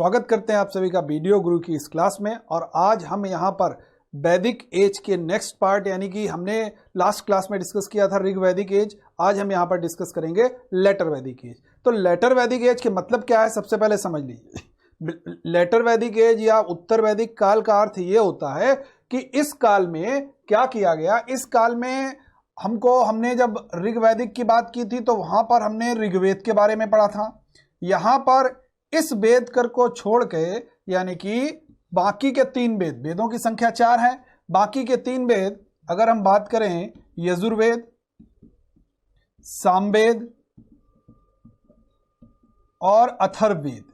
स्वागत करते हैं आप सभी का वीडियो गुरु की इस क्लास में। और आज हम यहाँ पर वैदिक एज के नेक्स्ट पार्ट, यानी कि हमने लास्ट क्लास में डिस्कस किया था ऋग वैदिक एज, आज हम यहाँ पर डिस्कस करेंगे लेटर वैदिक एज। तो लेटर वैदिक एज के मतलब क्या है, सबसे पहले समझ लीजिए। लेटर वैदिक एज या उत्तर वैदिक काल का अर्थ ये होता है कि इस काल में क्या किया गया। इस काल में हमने जब ऋग वैदिक की बात की थी तो वहां पर हमने ऋग्वेद के बारे में पढ़ा था। यहाँ पर इस वेद कर को छोड़ के, यानी कि बाकी के 3 वेद, वेदों की संख्या 4 है, बाकी के 3 वेद अगर हम बात करें यजुर्वेद, सामवेद और अथर्ववेद,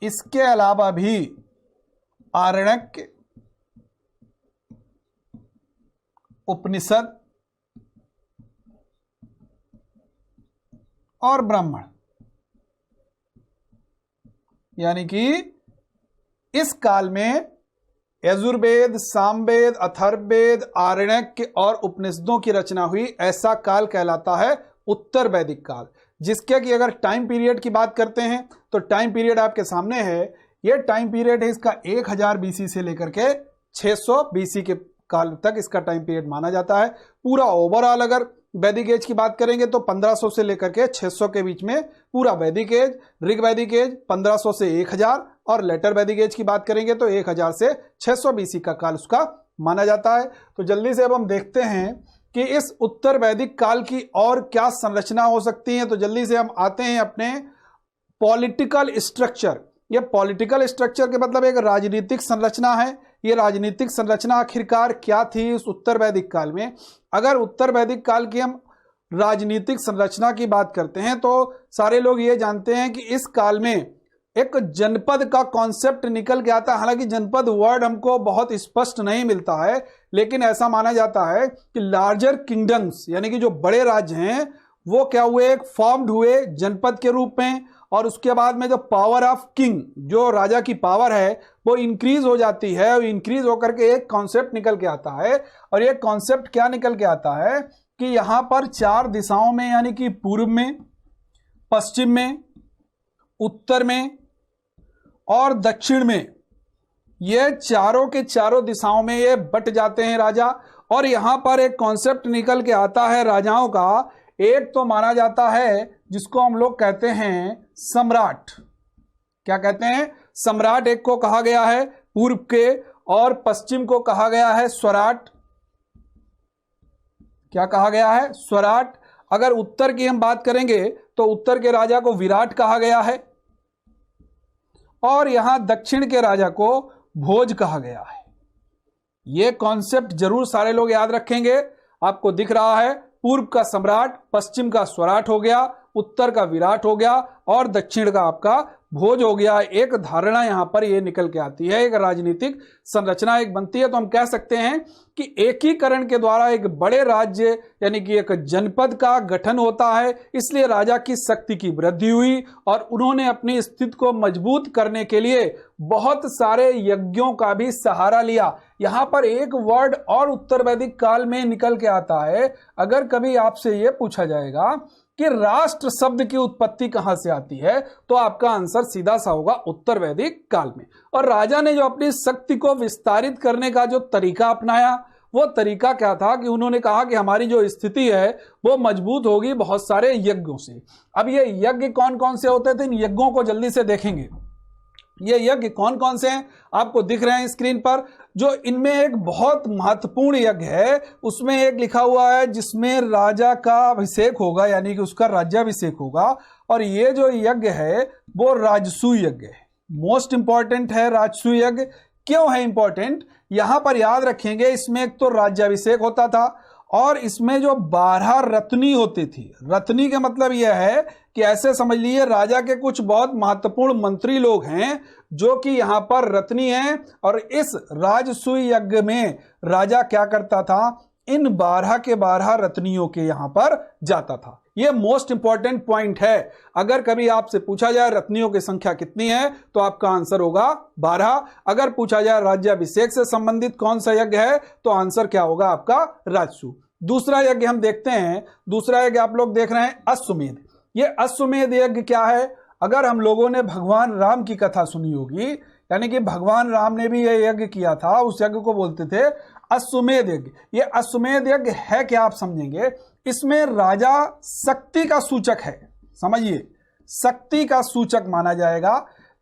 इसके अलावा भी आरण्यक, उपनिषद और ब्राह्मण, यानी कि इस काल में यजुर्वेद, सामवेद, अथर्ववेद, आरण्यक और उपनिषदों की रचना हुई, ऐसा काल कहलाता है उत्तर वैदिक काल। जिसके कि अगर टाइम पीरियड की बात करते हैं तो टाइम पीरियड आपके सामने है। यह टाइम पीरियड है इसका 1000 बीसी से लेकर के 600 बीसी के काल तक इसका टाइम पीरियड माना जाता है। पूरा ओवरऑल अगर वैदिक एज की बात करेंगे तो 1500 से लेकर के 600 के बीच में पूरा वैदिक एज। ऋग वैदिक एज 1500 से 1000 और लेटर वैदिक एज की बात करेंगे तो 1000 से 600 बीसी का काल उसका माना जाता है। तो जल्दी से अब हम देखते हैं कि इस उत्तर वैदिक काल की और क्या संरचना हो सकती है। तो जल्दी से हम आते हैं अपने पॉलिटिकल स्ट्रक्चर। यह पॉलिटिकल स्ट्रक्चर के मतलब एक राजनीतिक संरचना है। ये राजनीतिक संरचना आखिरकार क्या थी उस उत्तर वैदिक काल में। अगर उत्तर वैदिक काल की हम राजनीतिक संरचना की बात करते हैं तो सारे लोग ये जानते हैं कि इस काल में एक जनपद का कॉन्सेप्ट निकल के आता है। हालांकि जनपद वर्ड हमको बहुत स्पष्ट नहीं मिलता है, लेकिन ऐसा माना जाता है कि लार्जर किंगडम्स, यानी कि जो बड़े राज्य हैं वो क्या हुए, एक फॉर्म्ड हुए जनपद के रूप में। और उसके बाद में जो पावर ऑफ किंग, जो राजा की पावर है वो इंक्रीज हो जाती है, और इंक्रीज होकर के एक कॉन्सेप्ट निकल के आता है। और ये कॉन्सेप्ट क्या निकल के आता है कि यहां पर 4 दिशाओं में, यानी कि पूर्व में, पश्चिम में, उत्तर में और दक्षिण में, ये चारों के चारों दिशाओं में ये बट जाते हैं राजा। और यहां पर एक कॉन्सेप्ट निकल के आता है राजाओं का। एक तो माना जाता है जिसको हम लोग कहते हैं सम्राट। क्या कहते हैं? सम्राट एक को कहा गया है पूर्व के, और पश्चिम को कहा गया है स्वराट। क्या कहा गया है? स्वराट। अगर उत्तर की हम बात करेंगे तो उत्तर के राजा को विराट कहा गया है, और यहां दक्षिण के राजा को भोज कहा गया है। यह कॉन्सेप्ट जरूर सारे लोग याद रखेंगे। आपको दिख रहा है पूर्व का सम्राट, पश्चिम का स्वराट हो गया, उत्तर का विराट हो गया और दक्षिण का आपका भोज हो गया। एक धारणा यहां पर ये निकल के आती है, एक राजनीतिक संरचना एक बनती है। तो हम कह सकते हैं कि एकीकरण के द्वारा एक बड़े राज्य, यानी कि एक जनपद का गठन होता है। इसलिए राजा की शक्ति की वृद्धि हुई और उन्होंने अपनी स्थिति को मजबूत करने के लिए बहुत सारे यज्ञों का भी सहारा लिया। यहां पर एक वर्ड और उत्तर वैदिक काल में निकल के आता है। अगर कभी आपसे यह पूछा जाएगा कि राष्ट्र शब्द की उत्पत्ति कहां से आती है, तो आपका आंसर सीधा सा होगा उत्तर वैदिक काल में। और राजा ने जो अपनी शक्ति को विस्तारित करने का जो तरीका अपनाया, वो तरीका क्या था कि उन्होंने कहा कि हमारी जो स्थिति है वो मजबूत होगी बहुत सारे यज्ञों से। अब ये यज्ञ कौन कौन से होते थे, इन यज्ञों को जल्दी से देखेंगे। ये यज्ञ कौन कौन से हैं आपको दिख रहे हैं स्क्रीन पर। जो इनमें एक बहुत महत्वपूर्ण यज्ञ है, उसमें एक लिखा हुआ है जिसमें राजा का अभिषेक होगा, यानी कि उसका राज्याभिषेक होगा। और ये जो यज्ञ है वो राजसूय यज्ञ है। मोस्ट इंपॉर्टेंट है राजसूय यज्ञ। क्यों है इंपॉर्टेंट, यहां पर याद रखेंगे। इसमें एक तो राज्याभिषेक होता था और इसमें जो 12 रत्नी होती थी। रत्नी का मतलब यह है कि ऐसे समझ लीजिए राजा के कुछ बहुत महत्वपूर्ण मंत्री लोग हैं जो कि यहां पर रत्नी हैं। और इस राजसूय यज्ञ में राजा क्या करता था, इन 12 के 12 रत्नियों के यहां पर जाता था। यह मोस्ट इंपॉर्टेंट पॉइंट है। अगर कभी आपसे पूछा जाए रत्नियों की संख्या कितनी है तो आपका आंसर होगा 12। अगर पूछा जाए राज्याभिषेक से संबंधित कौन सा यज्ञ है तो आंसर क्या होगा आपका राजसूय। दूसरा यज्ञ हम देखते हैं। दूसरा यज्ञ आप लोग देख रहे हैं अश्वमेध। ये अश्वमेध यज्ञ क्या है? अगर हम लोगों ने भगवान राम की कथा सुनी होगी, यानी कि भगवान राम ने भी ये यज्ञ किया था, उस यज्ञ को बोलते थे अश्वमेध यज्ञ। ये अश्वमेध यज्ञ है क्या, आप समझेंगे। इसमें राजा शक्ति का सूचक है, समझिए, शक्ति का सूचक माना जाएगा।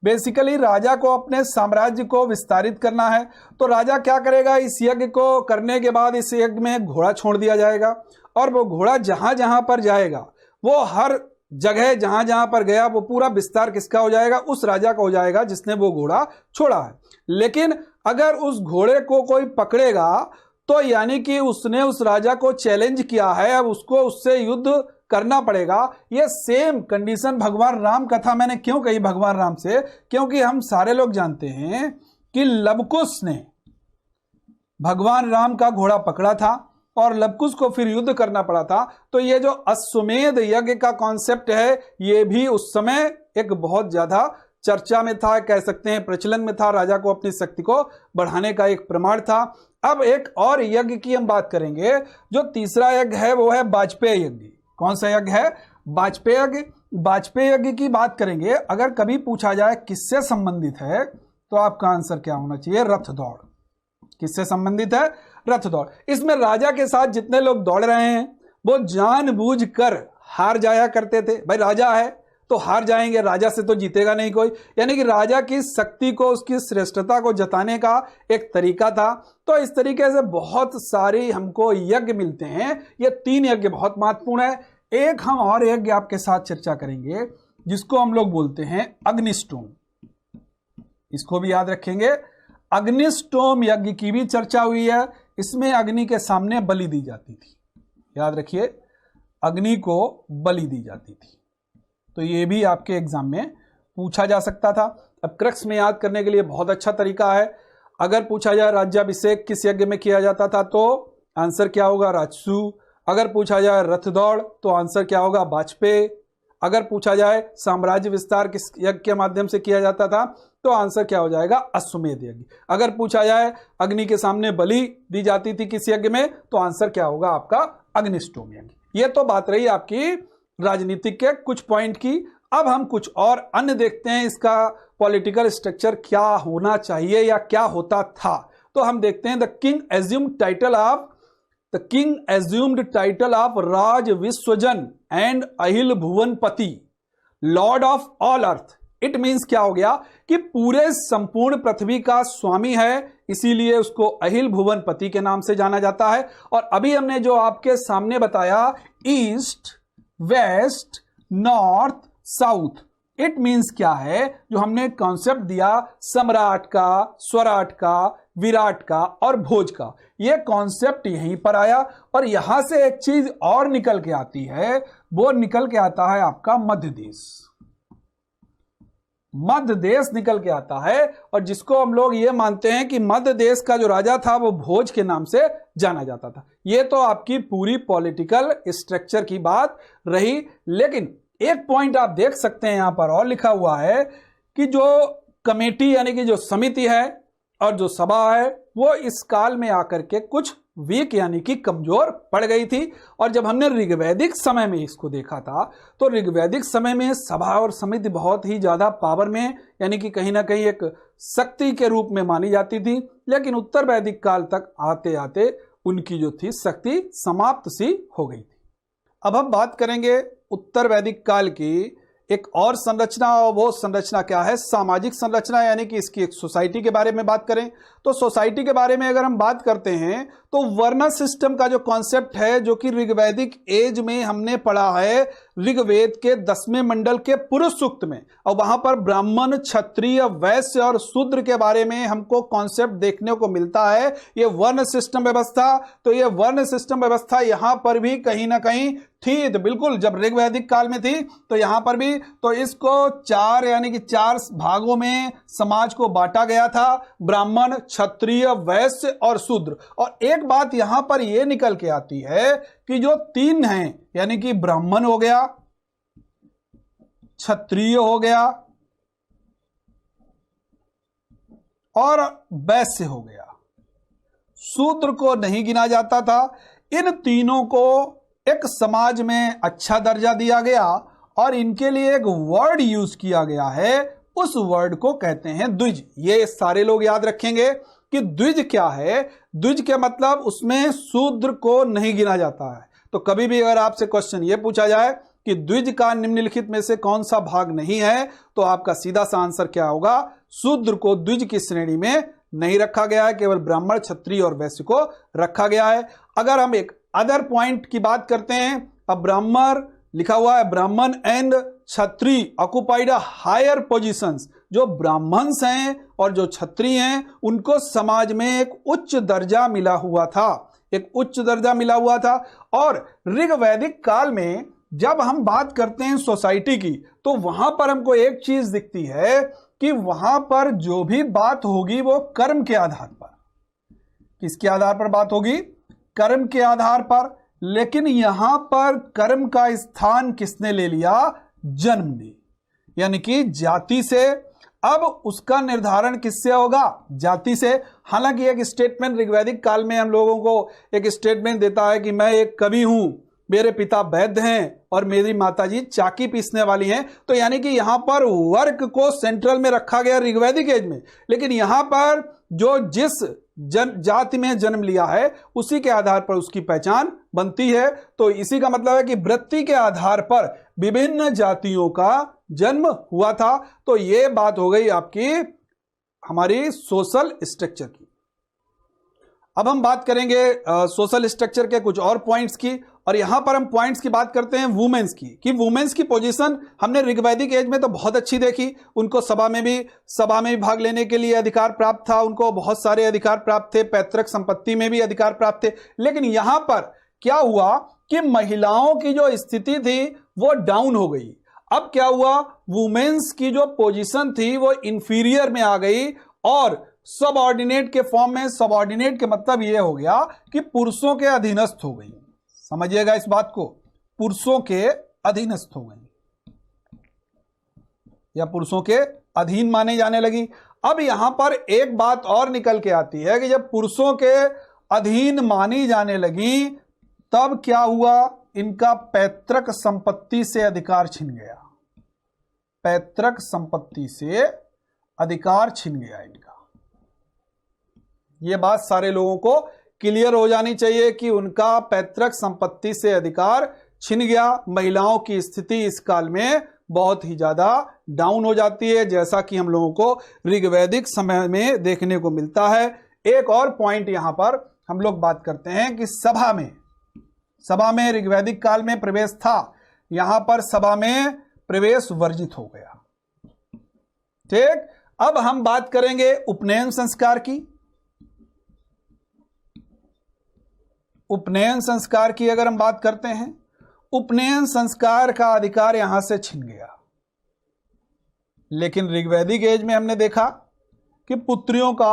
बेसिकली राजा को अपने साम्राज्य को विस्तारित करना है, तो राजा क्या करेगा, इस यज्ञ को करने के बाद इस यज्ञ में एक घोड़ा छोड़ दिया जाएगा, और वो घोड़ा जहां जहां पर जाएगा, वो हर जगह जहां जहां पर गया वो पूरा विस्तार किसका हो जाएगा, उस राजा का हो जाएगा जिसने वो घोड़ा छोड़ा है। लेकिन अगर उस घोड़े को कोई पकड़ेगा तो यानी कि उसने उस राजा को चैलेंज किया है, अब उसको उससे युद्ध करना पड़ेगा। ये सेम कंडीशन भगवान राम कथा मैंने क्यों कही भगवान राम से, क्योंकि हम सारे लोग जानते हैं कि लवकुश ने भगवान राम का घोड़ा पकड़ा था और लवकुश को फिर युद्ध करना पड़ा था। तो ये जो अश्वमेध यज्ञ का कॉन्सेप्ट है, ये भी उस समय एक बहुत ज्यादा चर्चा में था, कह सकते हैं प्रचलन में था, राजा को अपनी शक्ति को बढ़ाने का एक प्रमाण था। अब एक और यज्ञ की हम बात करेंगे, जो तीसरा यज्ञ है वो है वाजपेय यज्ञ। कौन सा यज्ञ है? वाजपेय यज्ञ। वाजपेय यज्ञ की बात करेंगे। अगर कभी पूछा जाए किससे संबंधित है, तो आपका आंसर क्या होना चाहिए? रथ दौड़। किससे संबंधित है? रथ दौड़। इसमें राजा के साथ जितने लोग दौड़ रहे हैं वो जानबूझकर हार जाया करते थे। भाई राजा है तो हार जाएंगे, राजा से तो जीतेगा नहीं कोई, यानी कि राजा की शक्ति को, उसकी श्रेष्ठता को जताने का एक तरीका था। तो इस तरीके से बहुत सारी हमको यज्ञ मिलते हैं। ये 3 यज्ञ बहुत महत्वपूर्ण है। एक हम और यज्ञ आपके साथ चर्चा करेंगे जिसको हम लोग बोलते हैं अग्निष्टोम। इसको भी याद रखेंगे। अग्निष्टोम यज्ञ की भी चर्चा हुई है। इसमें अग्नि के सामने बलि दी जाती थी, याद रखिए, अग्नि को बलि दी जाती थी। तो ये भी आपके एग्जाम में पूछा जा सकता था। अब क्रक्स में याद करने के लिए बहुत अच्छा तरीका है। अगर पूछा जाए राज्याभिषेक किस यज्ञ में किया जाता था, तो आंसर क्या होगा? राजसू। अगर पूछा जाए रथ दौड़ तो आंसर क्या होगा? वाजपेय। अगर पूछा जाए साम्राज्य विस्तार किस यज्ञ के माध्यम से किया जाता था, तो आंसर क्या हो जाएगा? अश्वमेध यज्ञ। अगर पूछा जाए अग्नि के सामने बलि दी जाती थी किस यज्ञ में, तो आंसर क्या होगा आपका? अग्निष्टोम यज्ञ। ये तो बात रही आपकी राजनीतिक के कुछ पॉइंट की। अब हम कुछ और अन्य देखते हैं, इसका पॉलिटिकल स्ट्रक्चर क्या होना चाहिए या क्या होता था। तो हम देखते हैं the king assumed title of Raj Vishwajan and Akhil Bhuvanpati, lord of all earth. It means क्या हो गया कि पूरे संपूर्ण पृथ्वी का स्वामी है, इसीलिए उसको अहिल भुवनपति के नाम से जाना जाता है। और अभी हमने जो आपके सामने बताया east, west, north, south, it means क्या है, जो हमने कॉन्सेप्ट दिया सम्राट का, स्वराट का, विराट का और भोज का, ये कॉन्सेप्ट यहीं पर आया। और यहां से एक चीज और निकल के आती है, वो निकल के आता है आपका मध्य देश। मध्य देश निकल के आता है, और जिसको हम लोग ये मानते हैं कि मध्य देश का जो राजा था वो भोज के नाम से जाना जाता था। ये तो आपकी पूरी पॉलिटिकल स्ट्रक्चर की बात रही। लेकिन एक पॉइंट आप देख सकते हैं यहां पर और लिखा हुआ है कि जो कमेटी यानी कि जो समिति है और जो सभा है वो इस काल में आकर के कुछ वीक यानी कि कमजोर पड़ गई थी। और जब हमने ऋग्वैदिक समय में इसको देखा था, तो ऋग्वैदिक समय में सभा और समिति बहुत ही ज्यादा पावर में, यानी कि कहीं ना कहीं एक शक्ति के रूप में मानी जाती थी। लेकिन उत्तर वैदिक काल तक आते आते उनकी जो थी शक्ति समाप्त सी हो गई थी। अब हम बात करेंगे उत्तर वैदिक काल की एक और संरचना, और वो संरचना क्या है? सामाजिक संरचना, यानी कि इसकी एक सोसाइटी के बारे में बात करें तो सोसाइटी के बारे में अगर हम बात करते हैं तो वर्ण सिस्टम का जो कॉन्सेप्ट है, जो कि ऋग्वैदिक एज में हमने पढ़ा है ऋग्वेद के 10वें मंडल के पुरुष सूक्त में, और वहां पर ब्राह्मण, क्षत्रिय, वैश्य और शूद्र के बारे में हमको कॉन्सेप्ट देखने को मिलता है, ये वर्ण सिस्टम व्यवस्था। तो ये वर्ण सिस्टम व्यवस्था यहां पर भी कहीं ना कहीं थी, तो बिल्कुल जब ऋग्वैदिक काल में थी तो यहां पर भी। तो इसको 4 यानी कि 4 भागों में समाज को बांटा गया था, ब्राह्मण, क्षत्रिय, वैश्य और शूद्र। और एक बात यहां पर यह निकल के आती है कि जो 3 हैं, यानी कि ब्राह्मण हो गया, क्षत्रिय हो गया और वैश्य हो गया, शूद्र को नहीं गिना जाता था। इन तीनों को एक समाज में अच्छा दर्जा दिया गया और इनके लिए एक वर्ड यूज किया गया है, उस वर्ड को कहते हैं द्विज। ये सारे लोग याद रखेंगे कि द्विज क्या है। द्विज के मतलब उसमें शूद्र को नहीं गिना जाता है। तो कभी भी अगर आपसे क्वेश्चन ये पूछा जाए कि द्विज का निम्नलिखित में से कौन सा भाग नहीं है, तो आपका सीधा सा आंसर क्या होगा, शूद्र को द्विज की श्रेणी में नहीं रखा गया है, केवल ब्राह्मण, क्षत्रिय और वैश्य को रखा गया है। अगर हम एक अदर पॉइंट की बात करते हैं, अब ब्राह्मण लिखा हुआ है, Brahmin and Kshatriya occupied higher positions. जो ब्राह्मण्स हैं और जो क्षत्रिय हैं उनको समाज में एक उच्च दर्जा मिला हुआ था, एक उच्च दर्जा मिला हुआ था। और ऋग्वैदिक काल में जब हम बात करते हैं सोसाइटी की, तो वहां पर हमको एक चीज दिखती है कि वहां पर जो भी बात होगी वो कर्म के आधार पर, किसके आधार पर बात होगी, कर्म के आधार पर। लेकिन यहां पर कर्म का स्थान किसने ले लिया, जन्म ने, यानी कि जाति से। अब उसका निर्धारण किससे होगा, जाति से। हालांकि एक स्टेटमेंट ऋग्वैदिक काल में हम लोगों को एक स्टेटमेंट देता है कि मैं एक कवि हूं, मेरे पिता वैद्य हैं और मेरी माताजी चाकी पीसने वाली हैं। तो यानी कि यहां पर वर्क को सेंट्रल में रखा गया ऋग्वैदिक एज में। लेकिन यहां पर जो जिस जाति में जन्म लिया है उसी के आधार पर उसकी पहचान बनती है। तो इसी का मतलब है कि वृत्ति के आधार पर विभिन्न जातियों का जन्म हुआ था। तो ये बात हो गई आपकी हमारी सोशल स्ट्रक्चर की। अब हम बात करेंगे सोशल स्ट्रक्चर के कुछ और पॉइंट्स की, और यहां पर हम पॉइंट्स की बात करते हैं वुमेन्स की, कि वुमेन्स की पोजीशन हमने ऋग्वैदिक एज में तो बहुत अच्छी देखी। उनको सभा में भी भाग लेने के लिए अधिकार प्राप्त था, उनको बहुत सारे अधिकार प्राप्त थे, पैतृक संपत्ति में भी अधिकार प्राप्त थे। लेकिन यहां पर क्या हुआ कि महिलाओं की जो स्थिति थी वो डाउन हो गई। अब क्या हुआ, वुमेन्स की जो पोजीशन थी वो इंफीरियर में आ गई और सबऑर्डिनेट के फॉर्म में। सबऑर्डिनेट के मतलब यह हो गया कि पुरुषों के अधीनस्थ हो गई। समझिएगा इस बात को, पुरुषों के अधीनस्थ हो गई या पुरुषों के अधीन माने जाने लगी। अब यहां पर एक बात और निकल के आती है कि जब पुरुषों के अधीन मानी जाने लगी तब क्या हुआ, इनका पैतृक संपत्ति से अधिकार छिन गया। पैतृक संपत्ति से अधिकार छिन गया इनका। यह बात सारे लोगों को क्लियर हो जानी चाहिए कि उनका पैतृक संपत्ति से अधिकार छिन गया। महिलाओं की स्थिति इस काल में बहुत ही ज्यादा डाउन हो जाती है, जैसा कि हम लोगों को ऋग्वैदिक समय में देखने को मिलता है। एक और पॉइंट यहां पर हम लोग बात करते हैं कि सभा में ऋग्वैदिक काल में प्रवेश था, यहां पर सभा में प्रवेश वर्जित हो गया। ठीक, अब हम बात करेंगे उपनयन संस्कार की। उपनयन संस्कार की अगर हम बात करते हैं, उपनयन संस्कार का अधिकार यहां से छिन गया। लेकिन ऋग्वैदिक एज में हमने देखा कि पुत्रियों का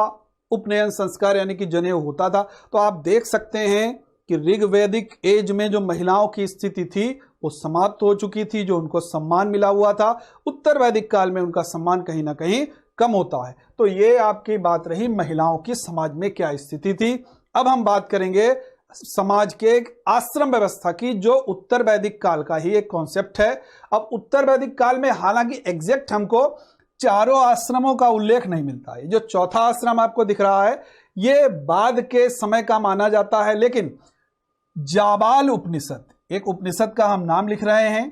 उपनयन संस्कार यानी कि जनेऊ होता था। तो आप देख सकते हैं कि ऋग्वैदिक एज में जो महिलाओं की स्थिति थी वो समाप्त हो चुकी थी, जो उनको सम्मान मिला हुआ था। उत्तर वैदिक काल में उनका सम्मान कहीं ना कहीं कम होता है। तो ये आपकी बात रही महिलाओं की समाज में क्या स्थिति थी। अब हम बात करेंगे समाज के एक आश्रम व्यवस्था की, जो उत्तर वैदिक काल का ही एक कॉन्सेप्ट है। अब उत्तर वैदिक काल में हालांकि एग्जैक्ट हमको चारों आश्रमों का उल्लेख नहीं मिलता है। जो चौथा आश्रम आपको दिख रहा है ये बाद के समय का माना जाता है, लेकिन जाबाल उपनिषद, एक उपनिषद का हम नाम लिख रहे हैं,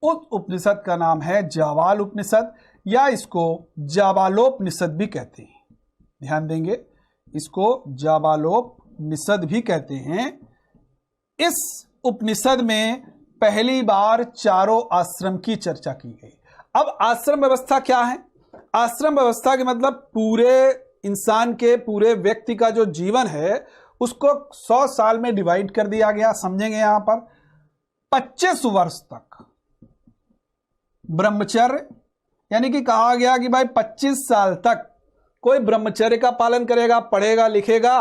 उस उपनिषद का नाम है जाबाल उपनिषद, या इसको जाबालोपनिषद भी कहते हैं। ध्यान देंगे, इसको जाबालोपनिषद भी कहते हैं। इस उपनिषद में पहली बार चारों आश्रम की चर्चा की गई। अब आश्रम व्यवस्था क्या है? आश्रम व्यवस्था के मतलब पूरे इंसान के, पूरे व्यक्ति का जो जीवन है उसको 100 साल में डिवाइड कर दिया गया। समझेंगे, यहां पर 25 वर्ष तक ब्रह्मचर्य, यानी कि कहा गया कि भाई 25 साल तक कोई ब्रह्मचर्य का पालन करेगा, पढ़ेगा, लिखेगा,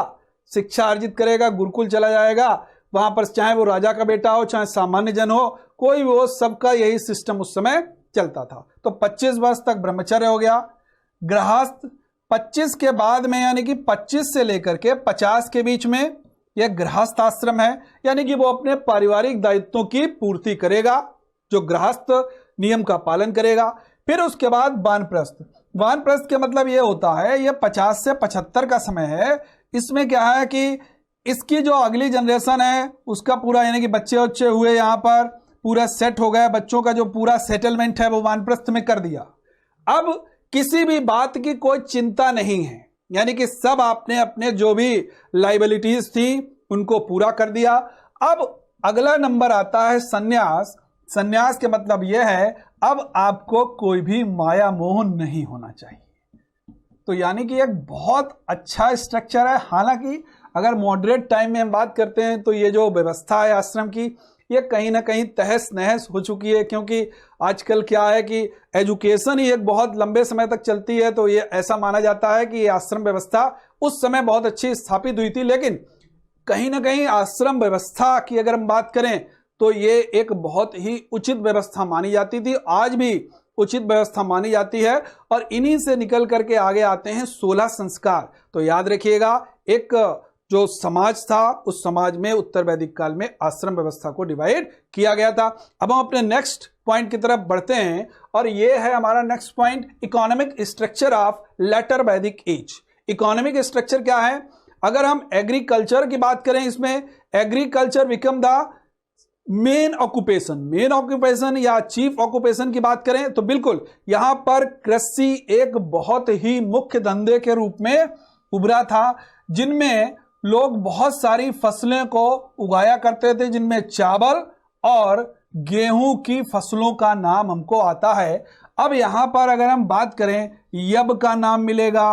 शिक्षा अर्जित करेगा, गुरुकुल चला जाएगा, वहां पर चाहे वो राजा का बेटा हो चाहे सामान्य जन हो, कोई वो, सबका यही सिस्टम उस समय चलता था। तो 25 वर्ष तक ब्रह्मचर्य हो गया। गृहस्थ 25 के बाद में, यानी कि 25 से लेकर के 50 के बीच में यह गृहस्थ आश्रम है, यानी कि वो अपने पारिवारिक दायित्वों की पूर्ति करेगा। जो गृहस्थ नियम का पालन करेगा। फिर उसके बाद वानप्रस्थ। वानप्रस्थ के मतलब ये होता है, ये 50 से 75 का समय है। इसमें क्या है कि इसकी जो अगली जनरेशन है उसका पूरा यानी कि बच्चे बच्चे हुए, यहाँ पर पूरा सेट हो गया, बच्चों का जो पूरा सेटलमेंट है वो वानप्रस्थ में कर दिया। अब किसी भी बात की कोई चिंता नहीं है, यानी कि सब आपने अपने जो भी लाइबिलिटीज थी उनको पूरा कर दिया। अब अगला नंबर आता है संन्यास। संन्यास के मतलब यह है अब आपको कोई भी माया मोह नहीं होना चाहिए। तो यानी कि एक बहुत अच्छा स्ट्रक्चर है। हालांकि अगर मॉडरेट टाइम में हम बात करते हैं तो ये जो व्यवस्था है आश्रम की, ये कहीं ना कहीं तहस नहस हो चुकी है, क्योंकि आजकल क्या है कि एजुकेशन ही एक बहुत लंबे समय तक चलती है। तो ये ऐसा माना जाता है कि ये आश्रम व्यवस्था उस समय बहुत अच्छी स्थापित हुई थी, लेकिन कहीं ना कहीं आश्रम व्यवस्था की अगर हम बात करें तो ये एक बहुत ही उचित व्यवस्था मानी जाती थी, आज भी उचित व्यवस्था मानी जाती है। और इन्हीं से निकल करके आगे आते हैं 16 संस्कार। तो याद रखिएगा, एक जो समाज था उस समाज में उत्तर वैदिक काल में आश्रम व्यवस्था को डिवाइड किया गया था। अब हम अपने नेक्स्ट पॉइंट की तरफ बढ़ते हैं और ये है हमारा next point, economic structure of later Vedic age. Economic structure क्या है? अगर हम एग्रीकल्चर की बात करें, इसमें agriculture become the main occupation या चीफ ऑक्यूपेशन की बात करें तो बिल्कुल यहां पर कृषि एक बहुत ही मुख्य धंधे के रूप में उभरा था, जिनमें लोग बहुत सारी फसलें को उगाया करते थे, जिनमें चावल और गेहूं की फसलों का नाम हमको आता है। अब यहां पर अगर हम बात करें, यब का नाम मिलेगा,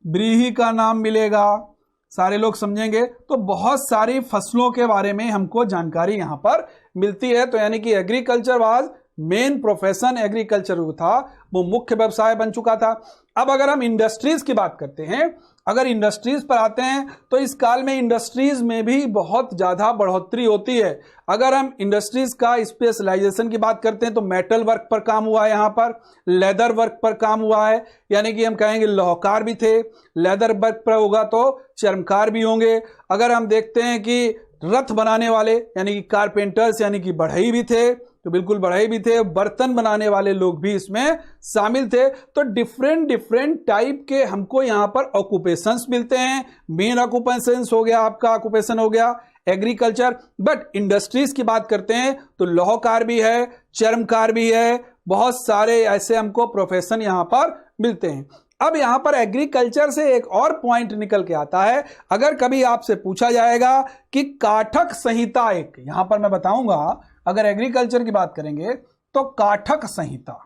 व्रीहि का नाम मिलेगा, सारे लोग समझेंगे। तो बहुत सारी फसलों के बारे में हमको जानकारी यहां पर मिलती है। तो यानी कि agriculture was main profession, agriculture जो था वो मुख्य व्यवसाय बन चुका था। अब अगर हम इंडस्ट्रीज की बात करते हैं, अगर इंडस्ट्रीज पर आते हैं तो इस काल में इंडस्ट्रीज में भी बहुत ज्यादा बढ़ोतरी होती है। अगर हम इंडस्ट्रीज का स्पेशलाइजेशन की बात करते हैं तो मेटल वर्क पर काम हुआ है, यहाँ पर लेदर वर्क पर काम हुआ है, यानी कि हम कहेंगे लौहकार भी थे, लेदर वर्क पर होगा तो चर्मकार भी होंगे। अगर हम देखते हैं कि रथ बनाने वाले यानी कि कारपेंटर्स यानी कि बढ़ई भी थे, तो बिल्कुल बढ़ई भी थे, बर्तन बनाने वाले लोग भी इसमें शामिल थे। तो डिफरेंट टाइप के हमको यहाँ पर ऑक्यूपेशंस मिलते हैं। मेन ऑक्यूपेशंस हो गया, आपका ऑक्यूपेशन हो गया एग्रीकल्चर। बट इंडस्ट्रीज की बात करते हैं तो लौहकार भी है, चर्मकार भी है, बहुत सारे ऐसे हमको प्रोफेशन यहाँ पर मिलते हैं। अब यहां पर एग्रीकल्चर से एक और पॉइंट निकल के आता है। अगर कभी आपसे पूछा जाएगा कि काठक संहिता, एक यहां पर मैं बताऊंगा, अगर एग्रीकल्चर की बात करेंगे तो काठक संहिता,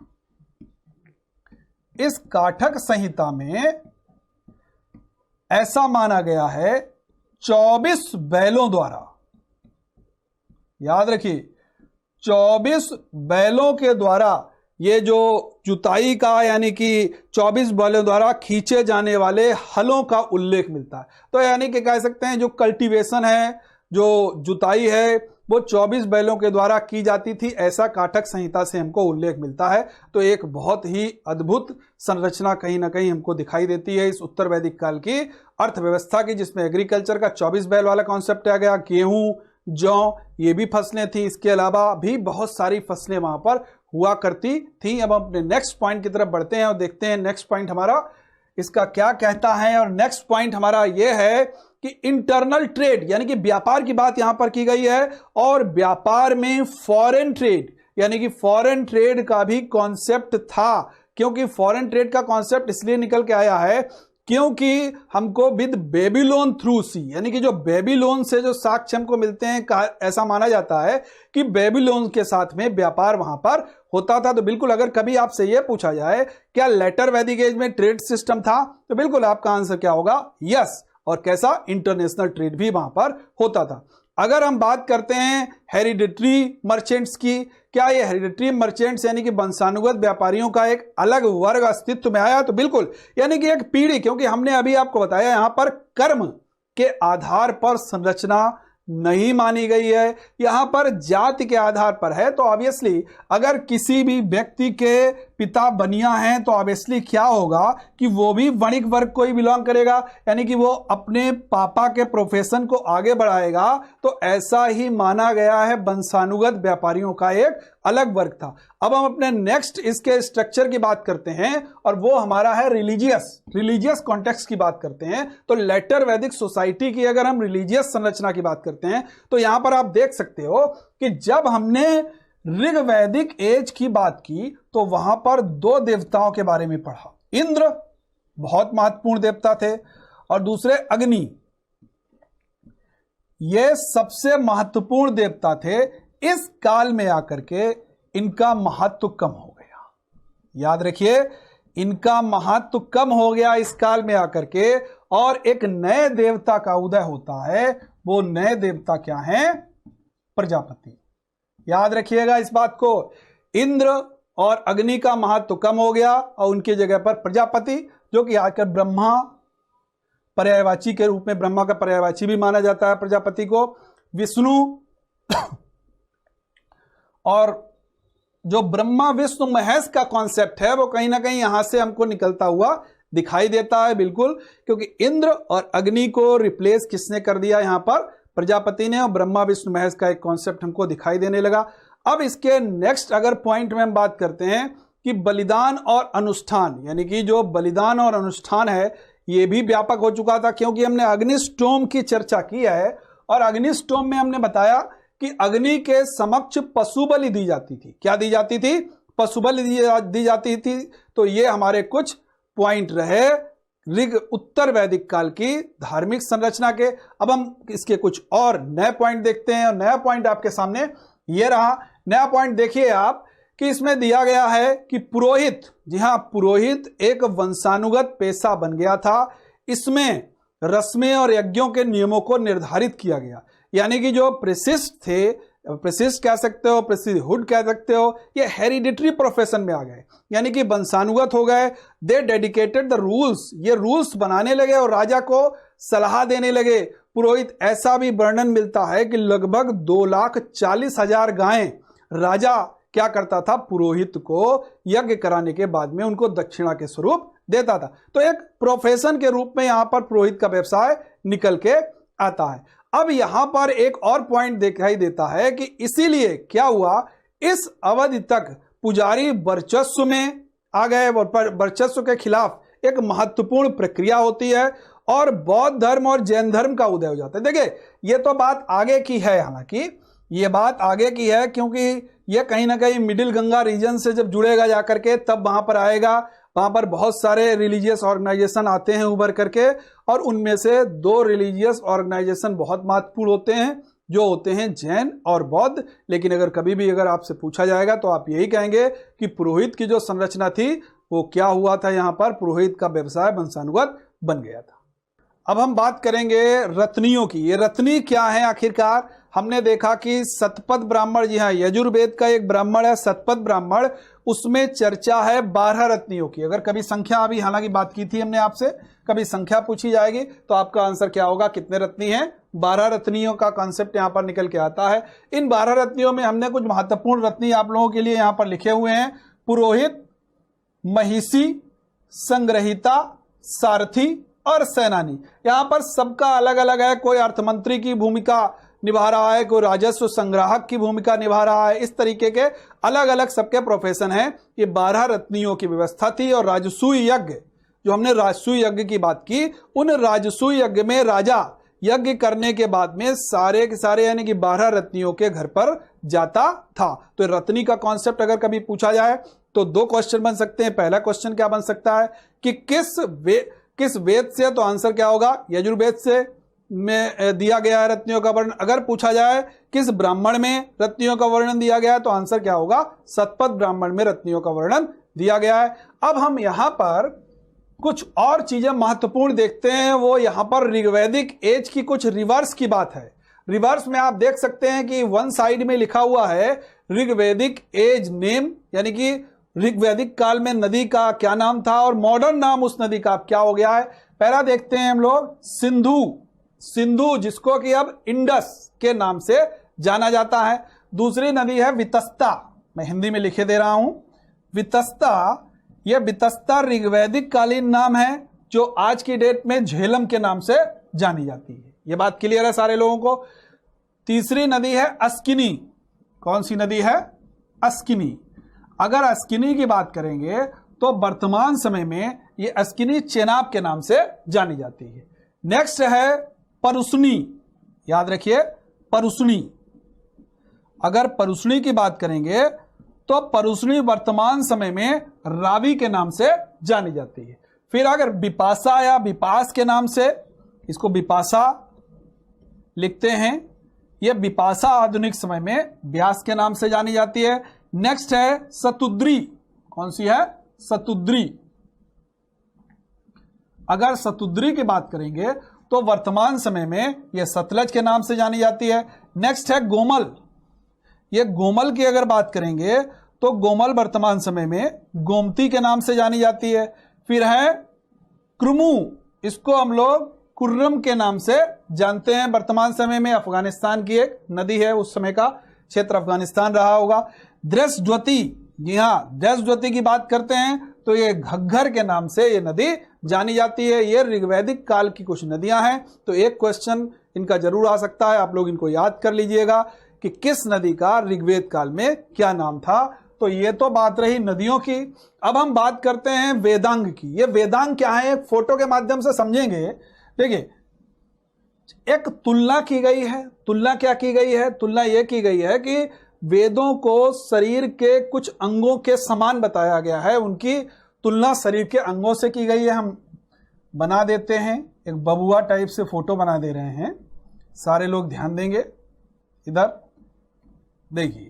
इस काठक संहिता में ऐसा माना गया है 24 बैलों द्वारा, याद रखिए 24 बैलों के द्वारा ये जो जुताई का यानी कि 24 बैलों द्वारा खींचे जाने वाले हलों का उल्लेख मिलता है। तो यानी कि कह सकते हैं जो कल्टीवेशन है, जो जुताई है, वो 24 बैलों के द्वारा की जाती थी, ऐसा काठक संहिता से हमको उल्लेख मिलता है। तो एक बहुत ही अद्भुत संरचना कहीं ना कहीं हमको दिखाई देती है इस उत्तर वैदिक काल की अर्थव्यवस्था की, जिसमें एग्रीकल्चर का 24 बैल वाला कॉन्सेप्ट आ गया, गेहूं, जौ, ये भी फसलें थी, इसके अलावा भी बहुत सारी फसलें वहां पर हुआ करती थी। अब हम अपने नेक्स्ट पॉइंट की तरफ बढ़ते हैं और देखते हैं नेक्स्ट पॉइंट हमारा इसका क्या कहता है। और नेक्स्ट पॉइंट हमारा यह है कि इंटरनल ट्रेड यानी कि व्यापार की बात यहां पर की गई है, और व्यापार में फॉरेन ट्रेड यानी कि फॉरेन ट्रेड का भी कॉन्सेप्ट था। क्योंकि फॉरेन ट्रेड का कॉन्सेप्ट इसलिए निकल के आया है क्योंकि हमको विद बेबीलोन थ्रू सी यानी कि जो बेबीलोन से जो साक्ष्य हमको मिलते हैं, ऐसा माना जाता है कि बेबीलोन के साथ में व्यापार वहां पर होता था। तो बिल्कुल अगर कभी आपसे यह पूछा जाए क्या लेटर वैदिक एज में ट्रेड सिस्टम था, तो बिल्कुल आपका आंसर क्या होगा, यस। और कैसा, इंटरनेशनल ट्रेड भी वहां पर होता था। अगर हम बात करते हैं हेरिडिटरी मर्चेंट्स की, क्या ये हेरिडिटरी मर्चेंट्स यानी कि वंशानुगत व्यापारियों का एक अलग वर्ग अस्तित्व में आया, तो बिल्कुल यानी कि एक पीढ़ी, क्योंकि हमने अभी आपको बताया यहां पर कर्म के आधार पर संरचना नहीं मानी गई है, यहां पर जाति के आधार पर है। तो ऑब्वियसली अगर किसी भी व्यक्ति के पिता बनिया हैं तो ऑब्वियसली क्या होगा कि वो भी वणिक वर्ग को ही बिलोंग करेगा, यानी कि वो अपने पापा के प्रोफेशन को आगे बढ़ाएगा। तो ऐसा ही माना गया है वंशानुगत व्यापारियों का एक अलग वर्ग था। अब हम अपने नेक्स्ट इसके स्ट्रक्चर की बात करते हैं और वो हमारा है रिलीजियस कॉन्टेक्स्ट की बात करते हैं। तो लेटर वैदिक सोसाइटी की अगर हम रिलीजियस संरचना की बात करते हैं तो यहां पर आप देख सकते हो कि जब हमने ऋग वैदिक एज की बात की तो वहां पर दो देवताओं के बारे में पढ़ा। इंद्र बहुत महत्वपूर्ण देवता थे और दूसरे अग्नि, ये सबसे महत्वपूर्ण देवता थे। इस काल में आकर के इनका महत्व कम हो गया। याद रखिए, इनका महत्व कम हो गया इस काल में आकर के, और एक नए देवता का उदय होता है। वो नए देवता क्या हैं? प्रजापति। याद रखिएगा इस बात को, इंद्र और अग्नि का महत्व कम हो गया और उनकी जगह पर प्रजापति, जो कि आकर ब्रह्मा पर्यायवाची के रूप में, ब्रह्मा का पर्यायवाची भी माना जाता है प्रजापति को, विष्णु और जो ब्रह्मा विष्णु महेश का कॉन्सेप्ट है वो कहीं ना कहीं यहां से हमको निकलता हुआ दिखाई देता है। बिल्कुल, क्योंकि इंद्र और अग्नि को रिप्लेस किसने कर दिया? यहां पर प्रजापति ने, और ब्रह्मा विष्णु महेश का एक कॉन्सेप्ट हमको दिखाई देने लगा। अब इसके नेक्स्ट अगर पॉइंट में हम बात करते हैं कि बलिदान और अनुष्ठान, यानी कि जो बलिदान और अनुष्ठान है ये भी व्यापक हो चुका था, क्योंकि हमने अग्निस्टोम की चर्चा की है और अग्निस्टोम में हमने बताया कि अग्नि के समक्ष पशु बलि दी जाती थी। क्या दी जाती थी? पशु बलि दी जाती थी। तो ये हमारे कुछ पॉइंट रहे ऋग उत्तर वैदिक काल की धार्मिक संरचना के। अब हम इसके कुछ और नए पॉइंट देखते हैं और नया पॉइंट आपके सामने ये रहा। नया पॉइंट देखिए आप कि इसमें दिया गया है कि पुरोहित, जी हां, पुरोहित एक वंशानुगत पेशा बन गया था। इसमें रस्में और यज्ञों के नियमों को निर्धारित किया गया, यानी कि जो प्रेसिस्ट थे, प्रेसिस्ट कह सकते हो, प्रेसिडहुड कह सकते हो, ये हेरिडिटरी प्रोफेशन में आ गए, यानी कि वंशानुगत हो गए। दे डेडिकेटेड द रूल्स, ये रूल्स बनाने लगे और राजा को सलाह देने लगे। पुरोहित, ऐसा भी वर्णन मिलता है कि लगभग 2,40,000 गायें राजा क्या करता था? पुरोहित को यज्ञ कराने के बाद में उनको दक्षिणा के स्वरूप देता था। तो एक प्रोफेशन के रूप में यहां पर पुरोहित का व्यवसाय निकल के आता है। अब यहां पर एक और पॉइंट दिखाई देता है कि इसीलिए क्या हुआ, इस अवधि तक पुजारी वर्चस्व में आ गए, वर्चस्व के खिलाफ एक महत्वपूर्ण प्रक्रिया होती है और बौद्ध धर्म और जैन धर्म का उदय हो जाता है। देखिए, ये तो बात आगे की है, हालांकि ये बात आगे की है, क्योंकि ये कहीं ना कहीं मिडिल गंगा रीजन से जब जुड़ेगा जाकर के तब वहां पर आएगा। वहां पर बहुत सारे रिलीजियस ऑर्गेनाइजेशन आते हैं उभर करके, और उनमें से 2 रिलीजियस ऑर्गेनाइजेशन बहुत महत्वपूर्ण होते हैं, जो होते हैं जैन और बौद्ध। लेकिन अगर कभी भी अगर आपसे पूछा जाएगा तो आप यही कहेंगे कि पुरोहित की जो संरचना थी वो क्या हुआ था, यहाँ पर पुरोहित का व्यवसाय वंशानुगत बन गया था। अब हम बात करेंगे रत्नियों की। ये रत्नी क्या है आखिरकार? हमने देखा कि सतपथ ब्राह्मण, जी हाँ, यजुर्वेद का एक ब्राह्मण है सतपथ ब्राह्मण, उसमें चर्चा है 12 रत्नियों की। अगर कभी संख्या, अभी हालांकि बात की थी हमने आपसे, कभी संख्या पूछी जाएगी तो आपका आंसर क्या होगा? कितने रत्नी हैं? 12 रत्नियों का कॉन्सेप्ट यहां पर निकल के आता है। इन 12 रत्नियों में हमने कुछ महत्वपूर्ण रत्नी आप लोगों के लिए यहां पर लिखे हुए हैं। पुरोहित, महिषी, संग्रहिता, सारथी और सेनानी। यहां पर सबका अलग अलग है, कोई अर्थमंत्री की भूमिका निभा रहा है, कोई राजस्व संग्राहक की भूमिका निभा रहा है। इस तरीके के अलग अलग सबके प्रोफेशन हैं। ये 12 रत्नियों की व्यवस्था थी। और राजसूय यज्ञ, जो हमने राजसूय यज्ञ की बात की, उन राजसूय यज्ञ में राजा यज्ञ करने के बाद में सारे के सारे यानी कि 12 रत्नियों के घर पर जाता था। तो रत्नी का कॉन्सेप्ट अगर कभी पूछा जाए तो 2 क्वेश्चन बन सकते हैं। पहला क्वेश्चन क्या बन सकता है कि किस वेद से? तो आंसर क्या होगा? यजुर्वेद से में दिया गया है रत्नियों का वर्णन। अगर पूछा जाए किस ब्राह्मण में रत्नियों का वर्णन दिया गया है तो आंसर क्या होगा? सतपथ ब्राह्मण में रत्नियों का वर्णन दिया गया है। अब हम यहां पर कुछ और चीजें महत्वपूर्ण देखते हैं। वो यहां पर ऋग्वैदिक एज की कुछ रिवर्स की बात है। रिवर्स में आप देख सकते हैं कि वन साइड में लिखा हुआ है ऋग्वैदिक एज नेम, यानी कि ऋग्वैदिक काल में नदी का क्या नाम था और मॉडर्न नाम उस नदी का क्या हो गया है। पहला देखते हैं हम लोग सिंधु, जिसको कि अब इंडस के नाम से जाना जाता है। दूसरी नदी है वितस्ता, मैं हिंदी में लिखे दे रहा हूं वितस्ता। यह वितस्ता ऋग्वैदिक कालीन नाम है, जो आज की डेट में झेलम के नाम से जानी जाती है। यह बात क्लियर है सारे लोगों को। तीसरी नदी है अस्किनी। कौन सी नदी है? अस्किनी। अगर अस्किनी की बात करेंगे तो वर्तमान समय में ये अस्किनी चेनाब के नाम से जानी जाती है। नेक्स्ट है परुसनी, याद रखिए परुसनी। अगर परुसनी की बात करेंगे तो परुसनी वर्तमान समय में रावी के नाम से जानी जाती है। फिर अगर बिपाशा या बिपास के नाम से, इसको बिपाशा लिखते हैं, यह बिपाशा आधुनिक समय में व्यास के नाम से जानी जाती है। नेक्स्ट है सतुद्री। कौन सी है? सतुद्री। अगर सतुद्री की बात करेंगे तो वर्तमान समय में यह सतलज के नाम से जानी जाती है। नेक्स्ट है गोमल। ये गोमल की अगर बात करेंगे तो गोमल वर्तमान समय में गोमती के नाम से जानी जाती है। फिर है क्रुमू, इसको हम लोग कुर्रम के नाम से जानते हैं। वर्तमान समय में अफगानिस्तान की एक नदी है, उस समय का क्षेत्र अफगानिस्तान रहा होगा। द्रेसद्वती, जी हाँ द्रेसद्वती की बात करते हैं तो ये घग्घर के नाम से ये नदी जानी जाती है। ये ऋग्वैदिक काल की कुछ नदियां हैं, तो एक क्वेश्चन इनका जरूर आ सकता है, आप लोग इनको याद कर लीजिएगा कि किस नदी का ऋग्वेद काल में क्या नाम था। तो ये तो बात रही नदियों की। अब हम बात करते हैं वेदांग की। ये वेदांग क्या है, एक फोटो के माध्यम से समझेंगे। देखिए एक तुलना की गई है। तुलना क्या की गई है? तुलना यह की गई है कि वेदों को शरीर के कुछ अंगों के समान बताया गया है, उनकी तुलना शरीर के अंगों से की गई है। हम बना देते हैं, एक बबुआ टाइप से फोटो बना दे रहे हैं, सारे लोग ध्यान देंगे। इधर देखिए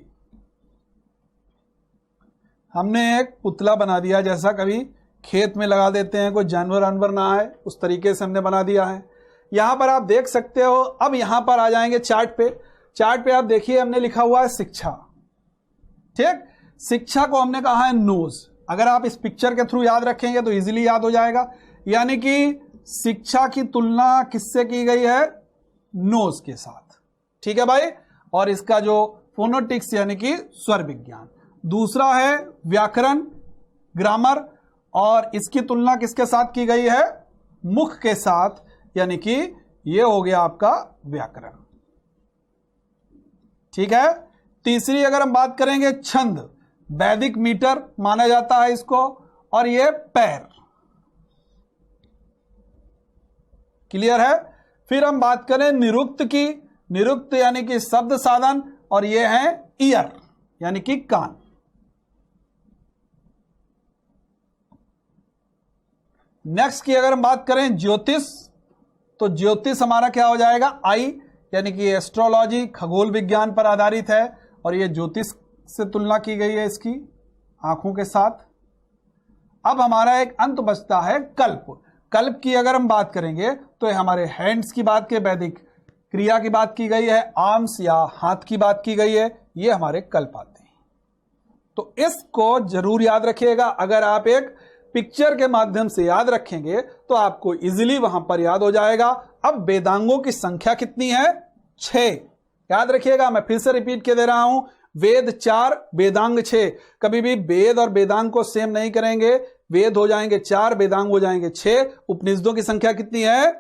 हमने एक पुतला बना दिया, जैसा कभी खेत में लगा देते हैं, कोई जानवर अनवर ना आए, उस तरीके से हमने बना दिया है। यहां पर आप देख सकते हो। अब यहां पर आ जाएंगे चार्ट पे। चार्ट पे आप देखिए हमने लिखा हुआ है शिक्षा। ठीक, शिक्षा को हमने कहा है नोज। अगर आप इस पिक्चर के थ्रू याद रखेंगे तो इजीली याद हो जाएगा। यानी कि शिक्षा की तुलना किससे की गई है? नोज के साथ। ठीक है भाई। और इसका जो फोनोटिक्स यानी कि स्वर विज्ञान। दूसरा है व्याकरण, ग्रामर, और इसकी तुलना किसके साथ की गई है? मुख के साथ, यानी कि यह हो गया आपका व्याकरण। ठीक है। तीसरी अगर हम बात करेंगे छंद, वैदिक मीटर माना जाता है इसको, और यह पैर। क्लियर है। फिर हम बात करें निरुक्त की। निरुक्त यानी कि शब्द साधन, और यह है ईयर यानी कि कान। नेक्स्ट की अगर हम बात करें ज्योतिष, तो ज्योतिष हमारा क्या हो जाएगा? आई, यानी कि एस्ट्रोलॉजी खगोल विज्ञान पर आधारित है, और यह ज्योतिष से तुलना की गई है इसकी आंखों के साथ। अब हमारा एक अंत बचता है कल्प। कल्प की अगर हम बात करेंगे तो हमारे हैंड्स की बात के वैदिक क्रिया की बात की गई है, आर्म्स या हाथ की बात की गई है, ये हमारे कल्प आते हैं। तो इसको जरूर याद रखिएगा। अगर आप एक पिक्चर के माध्यम से याद रखेंगे तो आपको इजीली वहां पर याद हो जाएगा। अब वेदांगों की संख्या कितनी है? 6। याद रखिएगा, मैं फिर से रिपीट के दे रहा हूं, वेद 4, वेदांग 6। कभी भी वेद और वेदांग को सेम नहीं करेंगे। वेद हो जाएंगे 4, वेदांग हो जाएंगे 6। उपनिषदों की संख्या कितनी है?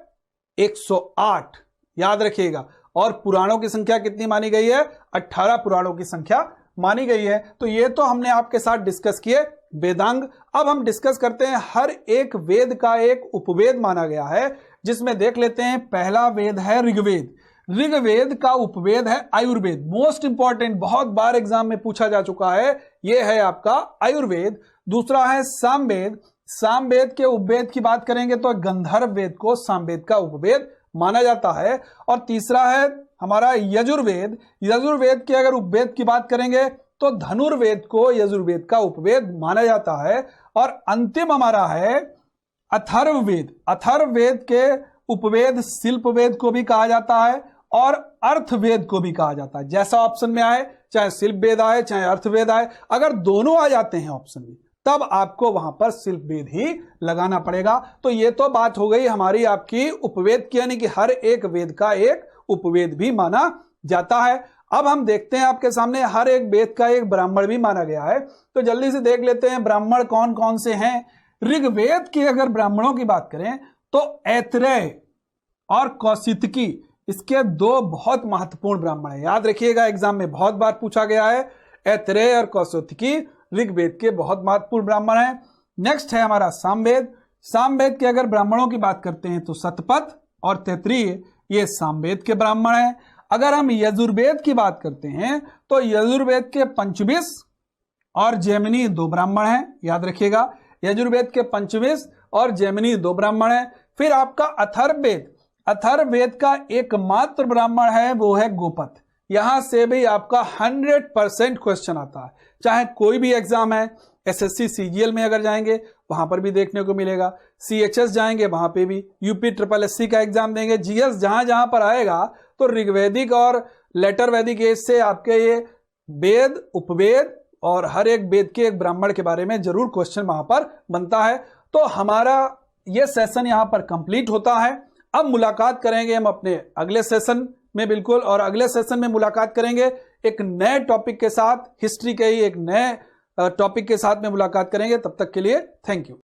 108, याद रखिएगा। और पुराणों की संख्या कितनी मानी गई है? 18 पुराणों की संख्या मानी गई है। तो ये तो हमने आपके साथ डिस्कस किए वेदांग। अब हम डिस्कस करते हैं, हर एक वेद का एक उपवेद माना गया है, जिसमें देख लेते हैं। पहला वेद है ऋग्वेद। ऋग्वेद का उपवेद है आयुर्वेद। मोस्ट इंपॉर्टेंट, बहुत बार एग्जाम में पूछा जा चुका है, यह है आपका आयुर्वेद। दूसरा है सामवेद। सामवेद के उपवेद की बात करेंगे तो गंधर्व वेद को सामवेद का उपवेद माना जाता है। और तीसरा है हमारा यजुर्वेद। यजुर्वेद के अगर उपवेद की बात करेंगे तो धनुर्वेद को यजुर्वेद का उपवेद माना जाता है। और अंतिम हमारा है अथर्ववेद। अथर्ववेद के उपवेद शिल्पवेद को भी कहा जाता है और अर्थवेद को भी कहा जाता है। जैसा ऑप्शन में आए, चाहे शिल्पवेद आए चाहे अर्थवेद आए, अगर दोनों आ जाते हैं ऑप्शन में तब आपको वहां पर शिल्पवेद ही लगाना पड़ेगा। तो ये तो बात हो गई हमारी आपकी उपवेद की, यानी कि हर एक वेद का एक उपवेद भी माना जाता है। अब हम देखते हैं आपके सामने, हर एक वेद का एक ब्राह्मण भी माना गया है। तो जल्दी से देख लेते हैं ब्राह्मण कौन कौन से हैं। ऋग्वेद की अगर ब्राह्मणों की बात करें तो ऐतरेय और कौशितकी, इसके दो बहुत महत्वपूर्ण ब्राह्मण हैं। याद रखिएगा, एग्जाम में बहुत बार पूछा गया है। ऐतरेय और कौशिकी ऋग्वेद के बहुत महत्वपूर्ण ब्राह्मण हैं। नेक्स्ट है हमारा सामवेद। सामवेद के अगर ब्राह्मणों की बात करते हैं तो शतपथ और तैत्तिरीय ये सामवेद के ब्राह्मण हैं। अगर हम यजुर्वेद की बात करते हैं तो यजुर्वेद के पंचविश और जैमिनी 2 ब्राह्मण हैं, याद रखिएगा। यजुर्वेद के पंचविश और जैमिनी 2 ब्राह्मण हैं। फिर आपका अथर्ववेद, अथर्ववेद का एकमात्र ब्राह्मण है वो है गोपथ। यहां से भी आपका 100% क्वेश्चन आता है, चाहे कोई भी एग्जाम है। एसएससी सीजीएल में अगर जाएंगे वहां पर भी देखने को मिलेगा, सीएचएस जाएंगे वहां पे भी, यूपी ट्रिपल एससी का एग्जाम देंगे, जीएस जहां जहां पर आएगा तो ऋग्वैदिक और लेटर वैदिक एज से आपके ये वेद, उपवेद और हर एक वेद के एक ब्राह्मण के बारे में जरूर क्वेश्चन वहां पर बनता है। तो हमारा ये सेशन यहां पर कंप्लीट होता है। अब मुलाकात करेंगे हम अपने अगले सेशन में बिल्कुल, और अगले सेशन में मुलाकात करेंगे एक नए टॉपिक के साथ, हिस्ट्री के ही एक नए टॉपिक के साथ में मुलाकात करेंगे। तब तक के लिए थैंक यू।